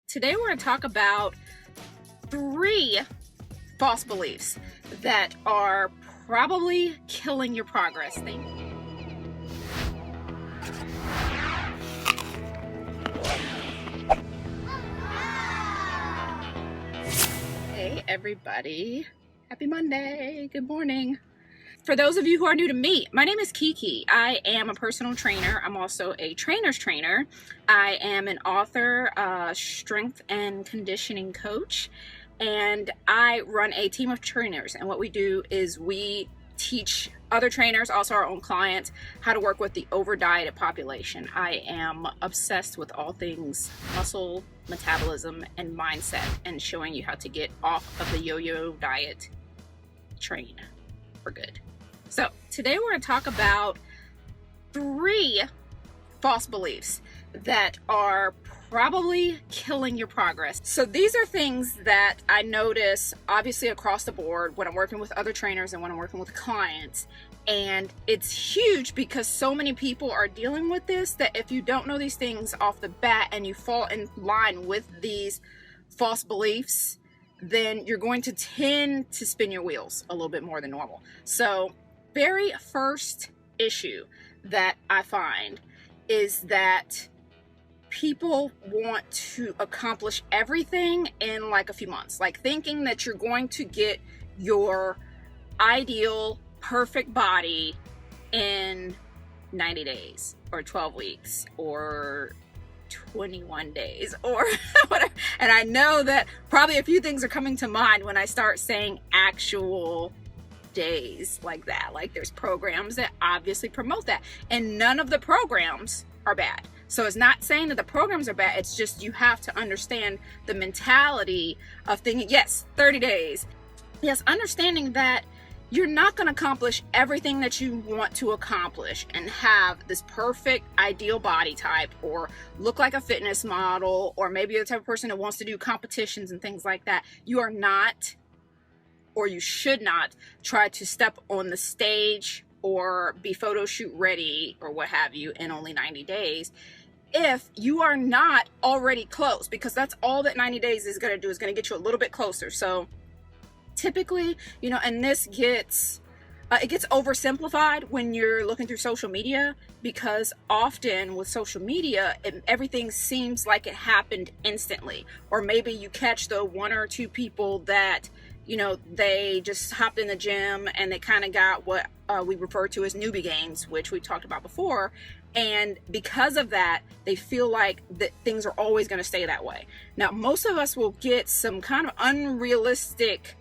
Today we're going to talk about 3 false beliefs that are probably killing your progress. Hey everybody, happy Monday, good morning. For those of you who are new to me, my name is Kiki. I am a personal trainer. I'm also a trainer's trainer. I am an author, strength and conditioning coach, and I run a team of trainers. And what we do is we teach other trainers, also our own clients, how to work with the over-dieted population. I am obsessed with all things muscle, metabolism, and mindset, and showing you how to get off of the yo-yo diet train for good. So today we're going to talk about 3 false beliefs that are probably killing your progress. So these are things that I notice obviously across the board when I'm working with other trainers and when I'm working with clients. And it's huge because so many people are dealing with this that if you don't know these things off the bat and you fall in line with these false beliefs, then you're going to tend to spin your wheels a little bit more than normal. So very first issue that I find is that people want to accomplish everything in like a few months, like thinking that you're going to get your ideal perfect body in 90 days or 12 weeks or 21 days or whatever. And I know that probably a few things are coming to mind when I start saying actual days like that. Like there's programs that obviously promote that, and none of the programs are bad. So it's not saying that the programs are bad. It's just you have to understand the mentality of thinking, yes, 30 days. Yes, understanding that you're not going to accomplish everything that you want to accomplish and have this perfect ideal body type or look like a fitness model, or maybe you're the type of person that wants to do competitions and things like that. You are not, or you should not, try to step on the stage or be photo shoot ready or what have you in only 90 days if you are not already close, because that's all that 90 days is going to do, is going to get you a little bit closer. So typically, and this gets it gets oversimplified when you're looking through social media, because often with social media everything seems like it happened instantly, or maybe you catch the 1 or 2 people that they just hopped in the gym and they kind of got what we refer to as newbie gains, which we talked about before. And because of that, they feel like that things are always going to stay that way. Now, most of us will get some kind of unrealistic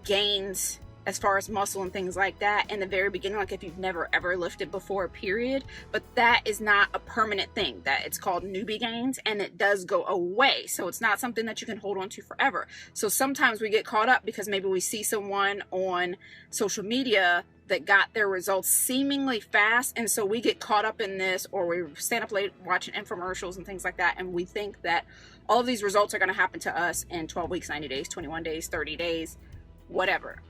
gains as far as muscle and things like that in the very beginning, like if you've never ever lifted before, period. But that is not a permanent thing. That it's called newbie gains, and it does go away. So it's not something that you can hold on to forever. So sometimes we get caught up because maybe we see someone on social media that got their results seemingly fast, and so we get caught up in this, or we stand up late watching infomercials and things like that, and we think that all of these results are going to happen to us in 12 weeks, 90 days, 21 days, 30 days, whatever.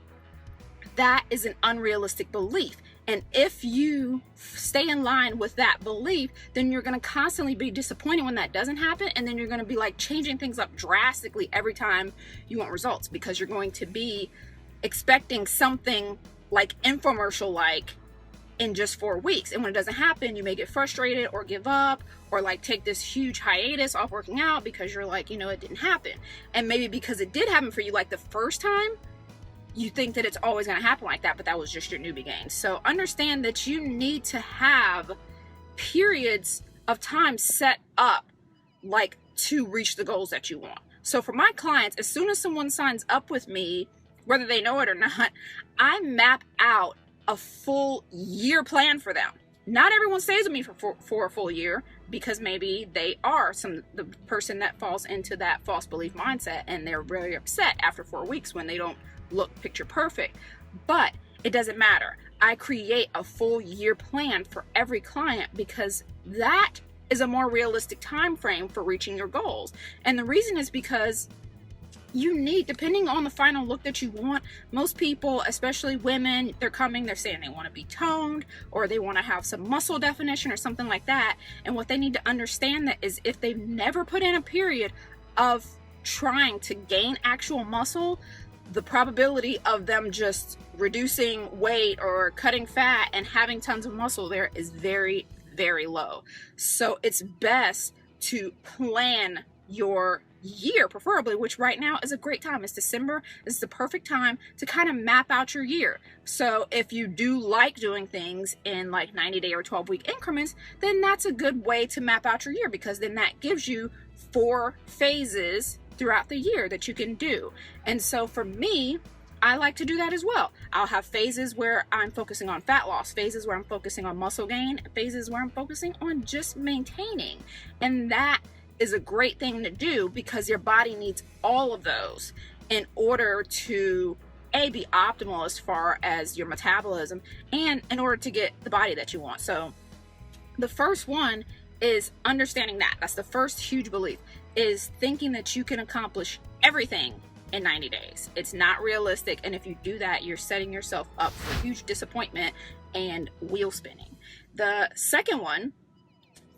That is an unrealistic belief. And if you stay in line with that belief, then you're going to constantly be disappointed when that doesn't happen. And then you're going to be like changing things up drastically every time you want results, because you're going to be expecting something like infomercial-like in just 4 weeks. And when it doesn't happen, you may get frustrated or give up, or like take this huge hiatus off working out because you're like, it didn't happen. And maybe because it did happen for you like the first time, you think that it's always going to happen like that, but that was just your newbie gain. So understand that you need to have periods of time set up like to reach the goals that you want. So for my clients, as soon as someone signs up with me, whether they know it or not, I map out a full year plan for them. Not everyone stays with me for a full year, because maybe they are the person that falls into that false belief mindset, and they're really upset after 4 weeks when they don't look picture perfect. But it doesn't matter. I create a full year plan for every client, because that is a more realistic time frame for reaching your goals. And the reason is because you need, depending on the final look that you want, most people, especially women, they're saying they want to be toned, or they want to have some muscle definition or something like that. And what they need to understand that is, if they've never put in a period of trying to gain actual muscle, the probability of them just reducing weight or cutting fat and having tons of muscle there is very, very low. So it's best to plan your year, preferably, which right now is a great time. It's December. It's the perfect time to kind of map out your year. So if you do like doing things in like 90-day or 12-week increments, then that's a good way to map out your year, because then that gives you 4 phases throughout the year that you can do. And so for me, I like to do that as well. I'll have phases where I'm focusing on fat loss, phases where I'm focusing on muscle gain, phases where I'm focusing on just maintaining. And that is a great thing to do, because your body needs all of those in order to be optimal as far as your metabolism, and in order to get the body that you want. So the first one is understanding that. That's the first huge belief, is thinking that you can accomplish everything in 90 days. It's not realistic. And if you do that, you're setting yourself up for huge disappointment and wheel spinning. The second one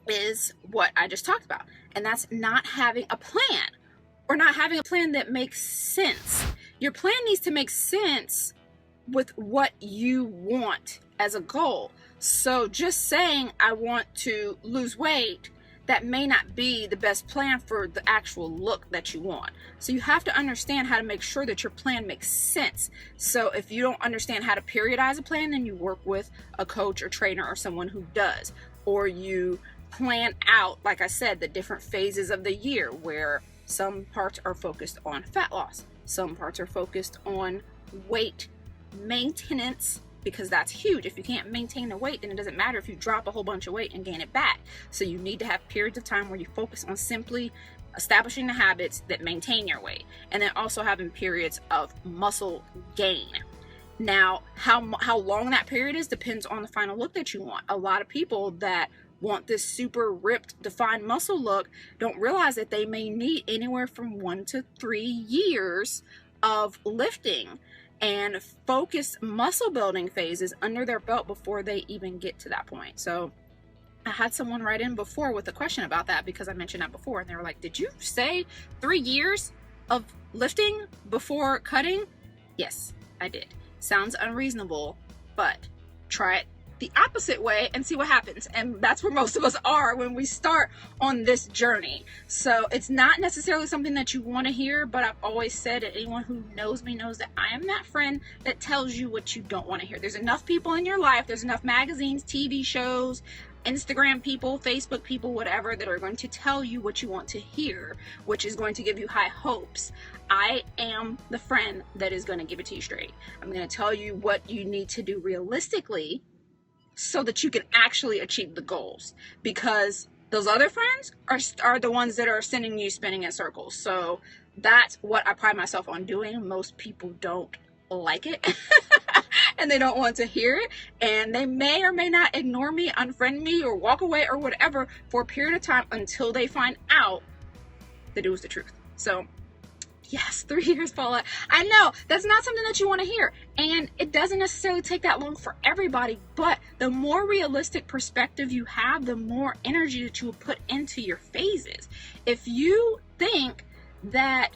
is what I just talked about, and that's not having a plan, or not having a plan that makes sense. Your plan needs to make sense with what you want as a goal. So just saying I want to lose weight, that may not be the best plan for the actual look that you want. So you have to understand how to make sure that your plan makes sense. So if you don't understand how to periodize a plan, then you work with a coach or trainer or someone who does. Or you plan out, like I said, the different phases of the year, where some parts are focused on fat loss, some parts are focused on weight maintenance, because that's huge. If you can't maintain the weight, then it doesn't matter if you drop a whole bunch of weight and gain it back. So you need to have periods of time where you focus on simply establishing the habits that maintain your weight, and then also having periods of muscle gain. Now, how long that period is depends on the final look that you want. A lot of people that want this super ripped, defined muscle look don't realize that they may need anywhere from 1 to 3 years of lifting and focused muscle building phases under their belt before they even get to that point. So I had someone write in before with a question about that, because I mentioned that before, and they were like, did you say 3 years of lifting before cutting? Yes, I did. Sounds unreasonable, but try it the opposite way and see what happens. And that's where most of us are when we start on this journey. So it's not necessarily something that you want to hear, but I've always said that anyone who knows me knows that I am that friend that tells you what you don't want to hear. There's enough people in your life, there's enough magazines, TV shows, Instagram people, Facebook people, whatever, that are going to tell you what you want to hear, which is going to give you high hopes. I am the friend that is going to give it to you straight. I'm going to tell you what you need to do realistically so that you can actually achieve the goals, because those other friends are the ones that are sending you spinning in circles. So that's what I pride myself on doing. Most people don't like it and they don't want to hear it, and they may or may not ignore me, unfriend me, or walk away or whatever for a period of time until they find out that it was the truth. So yes, 3 years, Paula. I know that's not something that you want to hear, and it doesn't necessarily take that long for everybody, but the more realistic perspective you have, the more energy that you will put into your phases. If you think that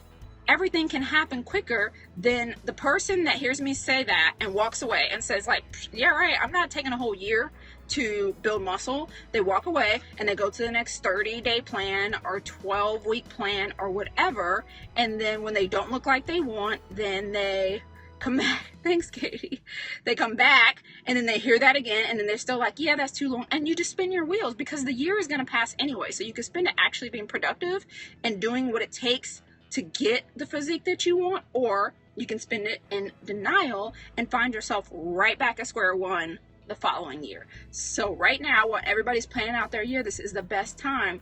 everything can happen quicker, then the person that hears me say that and walks away and says like, yeah, right, I'm not taking a whole year to build muscle, they walk away and they go to the next 30-day plan or 12-week plan or whatever, and then when they don't look like they want, then they come back. Thanks, Katie. They come back and then they hear that again, and then they're still like, yeah, that's too long, and you just spin your wheels, because the year is going to pass anyway. So you can spend it actually being productive and doing what it takes to get the physique that you want, or you can spend it in denial and find yourself right back at square one the following year. So right now, while everybody's planning out their year, this is the best time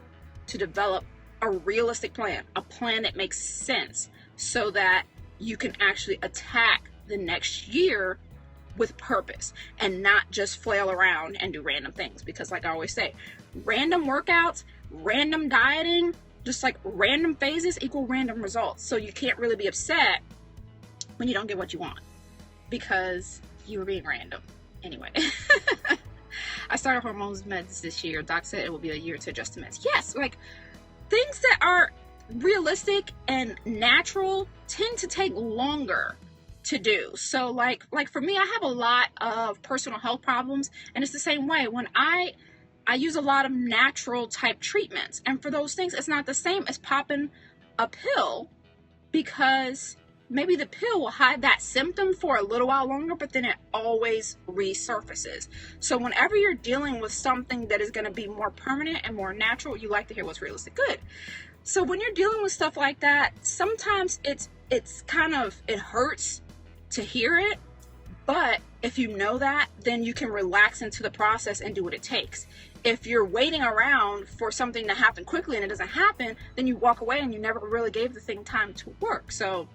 to develop a realistic plan, a plan that makes sense, so that you can actually attack the next year with purpose and not just flail around and do random things. Because like I always say, random workouts, random dieting, just like random phases equal random results. So you can't really be upset when you don't get what you want, because you were being random. Anyway, I started hormones meds this year. Doc said it will be a year to adjust to meds. Yes, like things that are realistic and natural tend to take longer to do. So like for me, I have a lot of personal health problems, and it's the same way. When I use a lot of natural type treatments, and for those things, it's not the same as popping a pill, because maybe the pill will hide that symptom for a little while longer, but then it always resurfaces. So whenever you're dealing with something that is going to be more permanent and more natural, you like to hear what's realistic. Good. So when you're dealing with stuff like that, sometimes it hurts to hear it, but if you know that, then you can relax into the process and do what it takes. If you're waiting around for something to happen quickly and it doesn't happen, then you walk away and you never really gave the thing time to work. So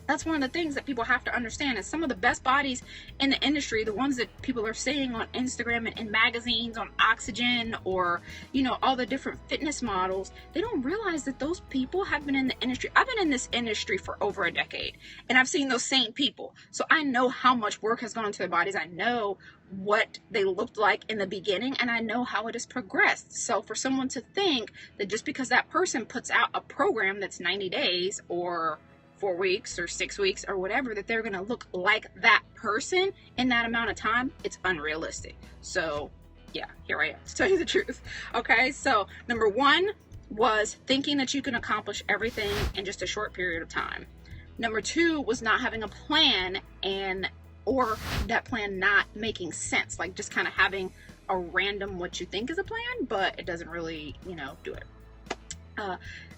that's one of the things that people have to understand, is some of the best bodies in the industry, the ones that people are seeing on Instagram and in magazines, on Oxygen, or, you know, all the different fitness models, they don't realize that those people have been in the industry. I've been in this industry for over a decade, and I've seen those same people. So I know how much work has gone into their bodies. I know what they looked like in the beginning, and I know how it has progressed. So for someone to think that just because that person puts out a program that's 90 days or 4 weeks or 6 weeks or whatever, that they're going to look like that person in that amount of time, it's unrealistic. So yeah, here I am to tell you the truth. Okay, so number one was thinking that you can accomplish everything in just a short period of time. Number two was not having a plan, or that plan not making sense, like just kind of having a random what you think is a plan, but it doesn't really, do it.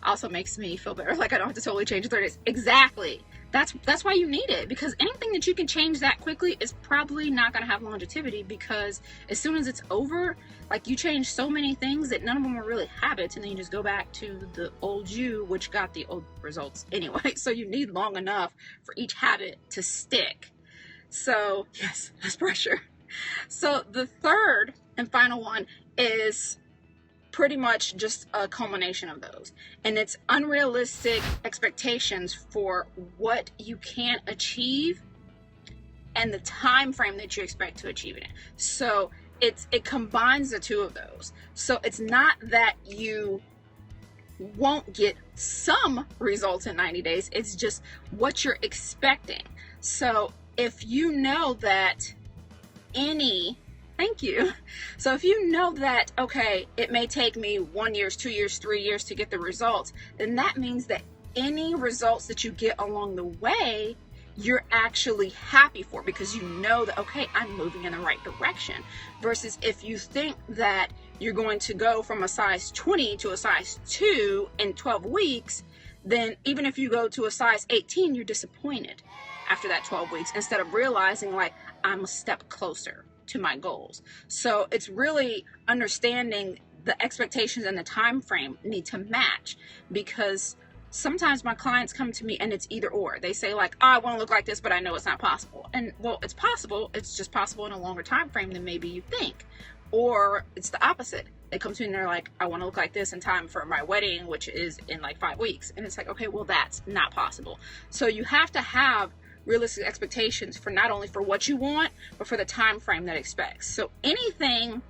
Also makes me feel better, like I don't have to totally change 30 days. Exactly. That's why you need it, because anything that you can change that quickly is probably not going to have longevity, because as soon as it's over, like, you change so many things that none of them are really habits, and then you just go back to the old you, which got the old results anyway. So you need long enough for each habit to stick. So yes, less pressure. So the third and final one is pretty much just a culmination of those, and it's unrealistic expectations for what you can achieve and the time frame that you expect to achieve it in. So it combines the two of those. So it's not that you won't get some results in 90 days, it's just what you're expecting. So if you know that thank you. So if you know that, okay, it may take me 1 year, 2 years, 3 years to get the results, then that means that any results that you get along the way, you're actually happy for, because you know that, okay, I'm moving in the right direction. Versus if you think that you're going to go from a size 20 to a size 2 in 12 weeks, then even if you go to a size 18, you're disappointed after that 12 weeks, instead of realizing, like, I'm a step closer to my goals. So it's really understanding the expectations and the time frame need to match, because sometimes my clients come to me and it's either or. They say, like, oh, I want to look like this, but I know it's not possible. And well, it's possible, it's just possible in a longer time frame than maybe you think. Or it's the opposite. They come to me and they're like, I want to look like this in time for my wedding, which is in like 5 weeks. And it's like, okay, well, that's not possible. So you have to have realistic expectations for not only for what you want, but for the time frame that expects. So anything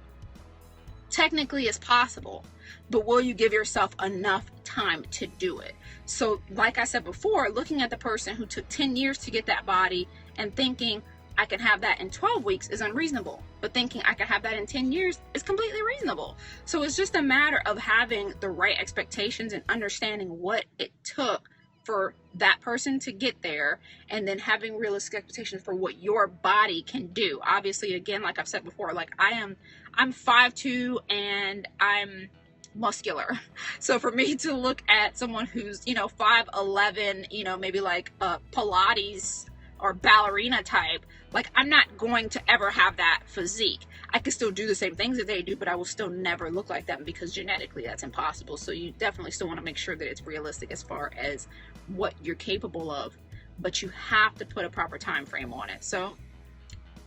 technically is possible, but will you give yourself enough time to do it? So like I said before, looking at the person who took 10 years to get that body and thinking I can have that in 12 weeks is unreasonable, but thinking I can have that in 10 years is completely reasonable. So it's just a matter of having the right expectations and understanding what it took for that person to get there, and then having realistic expectations for what your body can do. Obviously, again, like I've said before, like I'm 5'2" and I'm muscular. So for me to look at someone who's, 5'11", maybe like a Pilates or ballerina type, like, I'm not going to ever have that physique. I can still do the same things that they do, but I will still never look like them, because genetically that's impossible. So you definitely still want to make sure that it's realistic as far as what you're capable of, but you have to put a proper time frame on it. So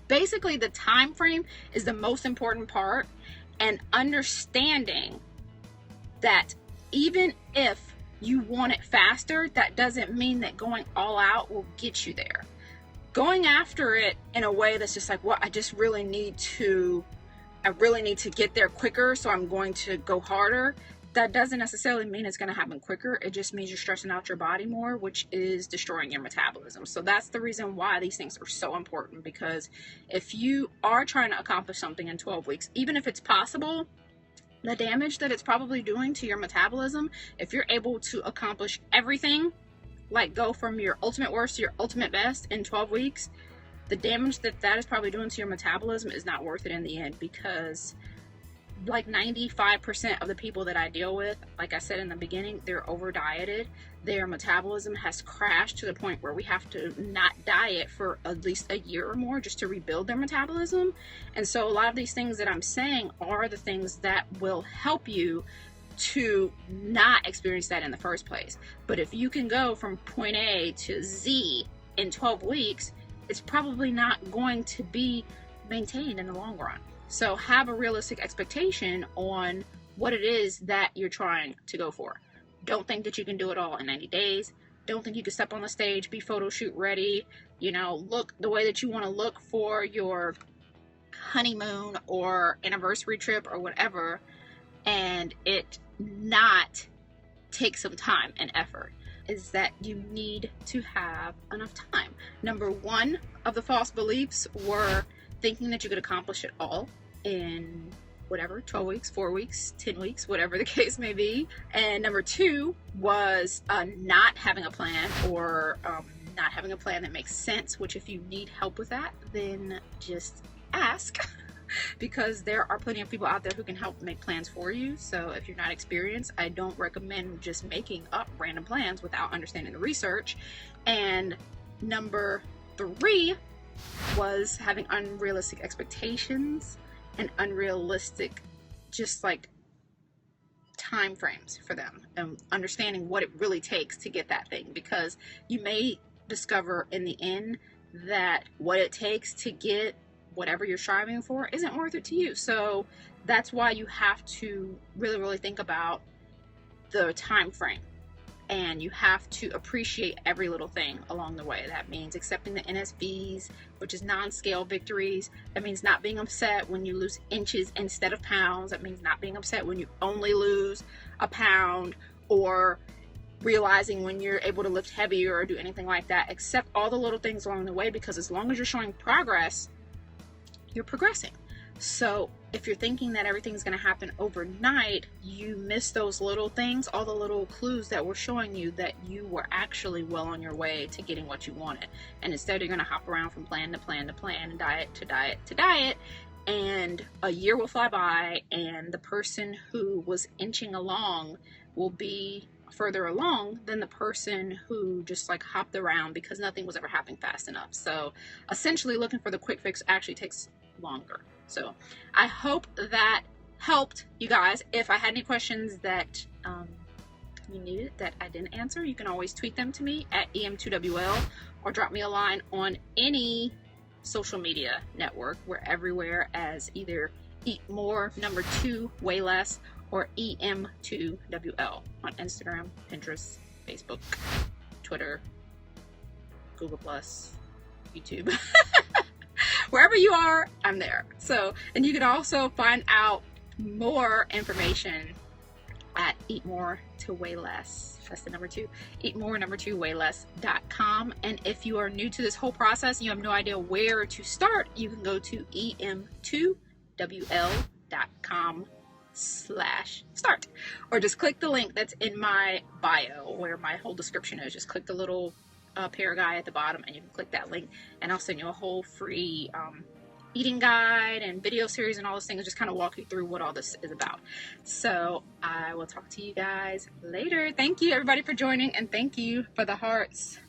basically the time frame is the most important part, and understanding that even if you want it faster, that doesn't mean that going all out will get you there. Going after it in a way that's just like, well, I really need to get there quicker, so I'm going to go harder. that doesn't necessarily mean it's going to happen quicker. It just means you're stressing out your body more, which is destroying your metabolism. So that's the reason why these things are so important, because if you are trying to accomplish something in 12 weeks, even if it's possible, the damage that it's probably doing to your metabolism, if you're able to accomplish everything, like go from your ultimate worst to your ultimate best in 12 weeks, the damage that that is probably doing to your metabolism is not worth it in the end, because like 95% of the people that I deal with, like I said in the beginning, they're over dieted. Their metabolism has crashed to the point where we have to not diet for at least a year or more just to rebuild their metabolism. And so a lot of these things that I'm saying are the things that will help you to not experience that in the first place. But if you can go from point A to Z in 12 weeks, it's probably not going to be maintained in the long run. So have a realistic expectation on what it is that you're trying to go for. Don't think that you can do it all in 90 days. Don't think you can step on the stage, be photo shoot ready, look the way that you want to look for your honeymoon or anniversary trip or whatever, and it not take some time and effort. Is that you need to have enough time. Number one of the false beliefs were thinking that you could accomplish it all in 12 weeks, 4 weeks, 10 weeks, whatever the case may be. And number two was not having a plan, or not having a plan that makes sense, which if you need help with that, then just ask. Because there are plenty of people out there who can help make plans for you. So if you're not experienced, I don't recommend just making up random plans without understanding the research. And number three was having unrealistic expectations and unrealistic just like time frames for them, and understanding what it really takes to get that thing, because you may discover in the end that what it takes to get whatever you're striving for isn't worth it to you. So that's why you have to really, really think about the time frame, and you have to appreciate every little thing along the way. That means accepting the NSVs, which is non-scale victories. That means not being upset when you lose inches instead of pounds. That means not being upset when you only lose a pound, or realizing when you're able to lift heavier or do anything like that. Accept all the little things along the way, because as long as you're showing progress, you're progressing. So if you're thinking that everything's going to happen overnight, you miss those little things, all the little clues that were showing you that you were actually well on your way to getting what you wanted. And instead, you're going to hop around from plan to plan to plan, and diet to diet to diet, and a year will fly by, and the person who was inching along will be further along than the person who just like hopped around because nothing was ever happening fast enough. So essentially, looking for the quick fix actually takes longer. So I hope that helped you guys. If I had any questions that you needed that I didn't answer, you can always tweet them to me at EM2WL, or drop me a line on any social media network. We're everywhere as either Eat More, number 2, Way Less, or EM2WL on Instagram, Pinterest, Facebook, Twitter, Google+, YouTube. Wherever you are, I'm there. So, and you can also find out more information at Eat More to Way Less. That's the number 2. Eat More, number 2, wayless.com. And if you are new to this whole process and you have no idea where to start, you can go to em2wl.com/start, or just click the link that's in my bio where my whole description is. Just click the little pair guy at the bottom, and you can click that link, and I'll send you a whole free eating guide and video series and all those things, just kind of walk you through what all this is about. So I will talk to you guys later. Thank you everybody for joining, and thank you for the hearts.